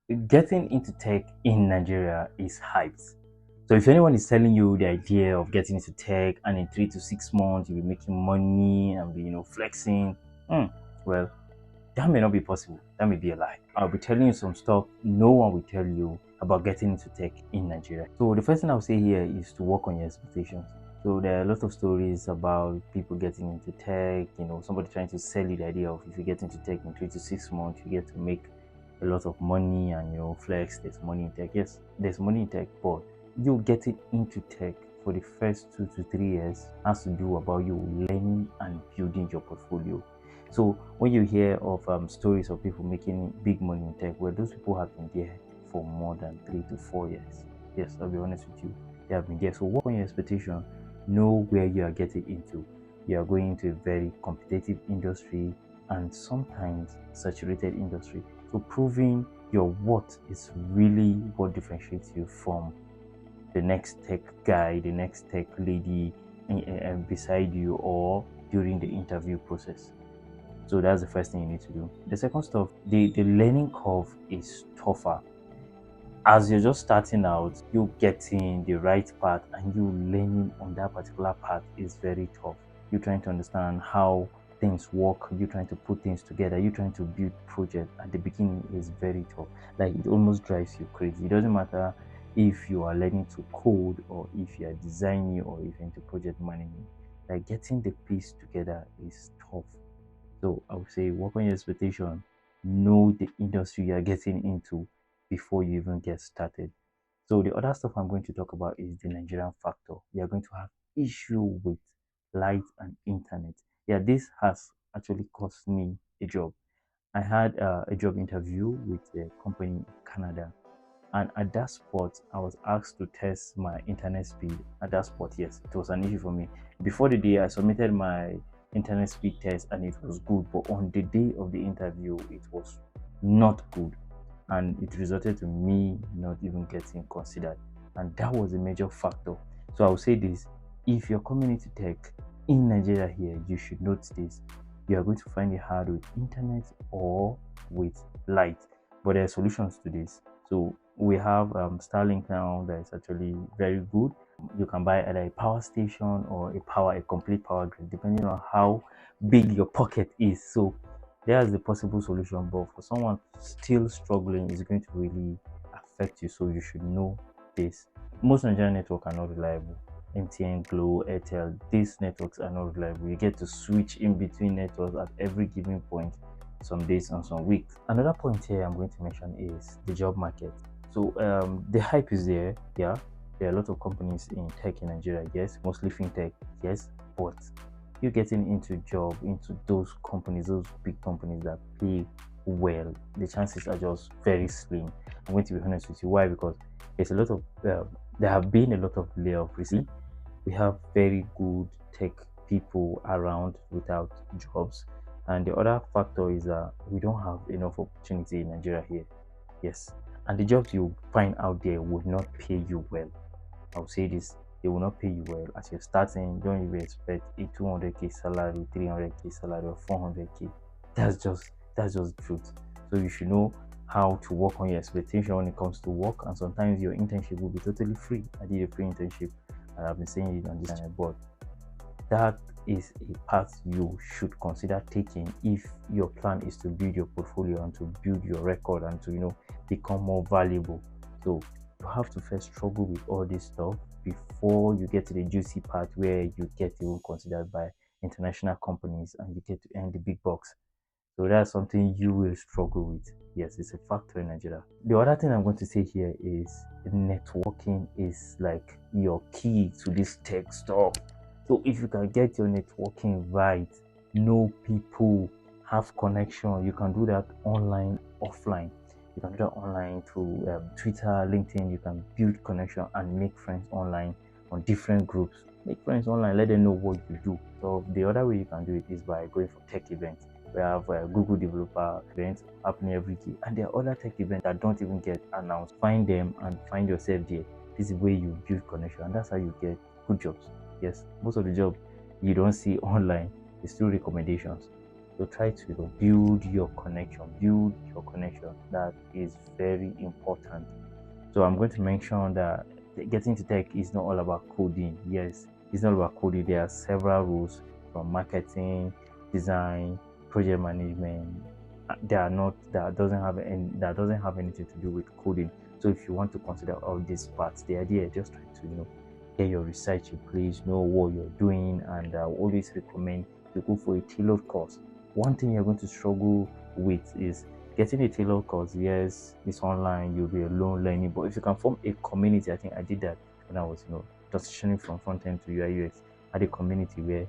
Getting into tech in Nigeria is hyped. So if anyone is telling you the idea of getting into tech and in 3 to 6 months you'll be making money and be flexing, hmm, well, that may not be possible. That may be a lie. I'll be telling you some stuff no one will tell you about getting into tech in Nigeria. So the first thing I'll say here is to work on your expectations. So there are a lot of stories about people getting into tech, somebody trying to sell you the idea of if you get into tech in 3 to 6 months, you get to make a lot of money and flex. There's money in tech. Yes, there's money in tech, but you getting into tech for the first 2 to 3 years has to do about you learning and building your portfolio. So when you hear of stories of people making big money in tech, well, those people have been there for more than 3 to 4 years. Yes, I'll be honest with you, they have been there. So work on your expectation, know where you are getting into. You are going into a very competitive industry and sometimes saturated industry. So proving your worth is really what differentiates you from the next tech guy, the next tech lady beside you or during the interview process. So that's the first thing you need to do. The second stuff, the learning curve is tougher. As you're just starting out, you getting the right path and you learning on that particular path is very tough. You trying to understand how things work, you trying to put things together, you trying to build project at the beginning is very tough. Like it almost drives you crazy. It doesn't matter if you are learning to code or if you are designing or if you're into project management. Like getting the piece together is tough. So I would say work on your expectation, know the industry you're getting into before you even get started. So the other stuff I'm going to talk about is the Nigerian factor. You're going to have issue with light and internet. Yeah, this has actually cost me a job. I had a job interview with a company in Canada, and at that spot, I was asked to test my internet speed. At that spot, yes, it was an issue for me. Before the day, I submitted my internet speed test and it was good, but on the day of the interview, it was not good, and it resulted to me not even getting considered. And that was a major factor. So I will say this: if you're coming into tech in Nigeria here, you should note this. You are going to find it hard with internet or with light, but there are solutions to this. So we have Starlink now that is actually very good. You can buy either a power station or a complete power grid, depending on how big your pocket is. So there's the possible solution, but for someone still struggling, it's going to really affect you. So you should know this. Most Nigerian networks are not reliable. MTN, Glo, Airtel, these networks are not reliable. You get to switch in between networks at every given point, some days and some weeks. Another point here I'm going to mention is the job market. So the hype is there. Yeah, there are a lot of companies in tech in Nigeria. Yes, mostly fintech. Yes, but you getting into job into those companies, those big companies that pay well, the chances are just very slim. I'm going to be honest with you. Why? Because there's a lot of there have been a lot of layoffs recently. We have very good tech people around without jobs, and the other factor is that we don't have enough opportunity in Nigeria here. Yes, and the jobs you find out there would not pay you well. I'll say this: they will not pay you well as you're starting. Don't even expect a 200k salary, 300k salary, or 400k. That's just the truth. So you should know how to work on your expectation when it comes to work. And sometimes your internship will be totally free. I did a free internship, and I've been saying it on this channel, but that is a path you should consider taking if your plan is to build your portfolio and to build your record and to become more valuable. So you have to first struggle with all this stuff before you get to the juicy part where you get even considered by international companies and you get to earn the big bucks. So that's something you will struggle with. Yes, it's a factor in Nigeria. The other thing I'm going to say here is networking is like your key to this tech stuff. So if you can get your networking right, know people, have connection, you can do that online, offline. You can do that online through Twitter, LinkedIn. You can build connection and make friends online on different groups. Make friends online, let them know what you do. So the other way you can do it is by going for tech events. We have Google developer events happening every day, and there are other tech events that don't even get announced. Find them and find yourself there. This is where you build connection, and that's how you get good jobs. Yes, most of the job you don't see online is through recommendations. So try to build your connection. Build your connection. That is very important. So I'm going to mention that getting to tech is not all about coding. Yes, it's not about coding. There are several rules from marketing, design, project management. They are not that doesn't have anything to do with coding. So if you want to consider all these parts, the idea is just try to get your research in place, know what you're doing, and I always recommend you go for a tailored course. One thing you're going to struggle with is getting a tailored course. Yes, it's online, you'll be alone learning, but if you can form a community, I think I did that when I was transitioning from front end to UI UX. I had a community where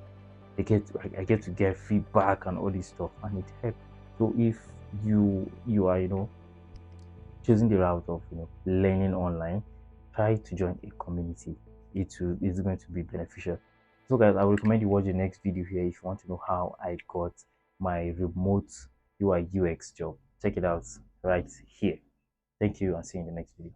I get to get feedback and all this stuff, and it helped. So if you are choosing the route of learning online, try to join a community. It's going to be beneficial. So guys, I would recommend you watch the next video here if you want to know how I got my remote UI UX job. Check it out right here. Thank you and see you in the next video.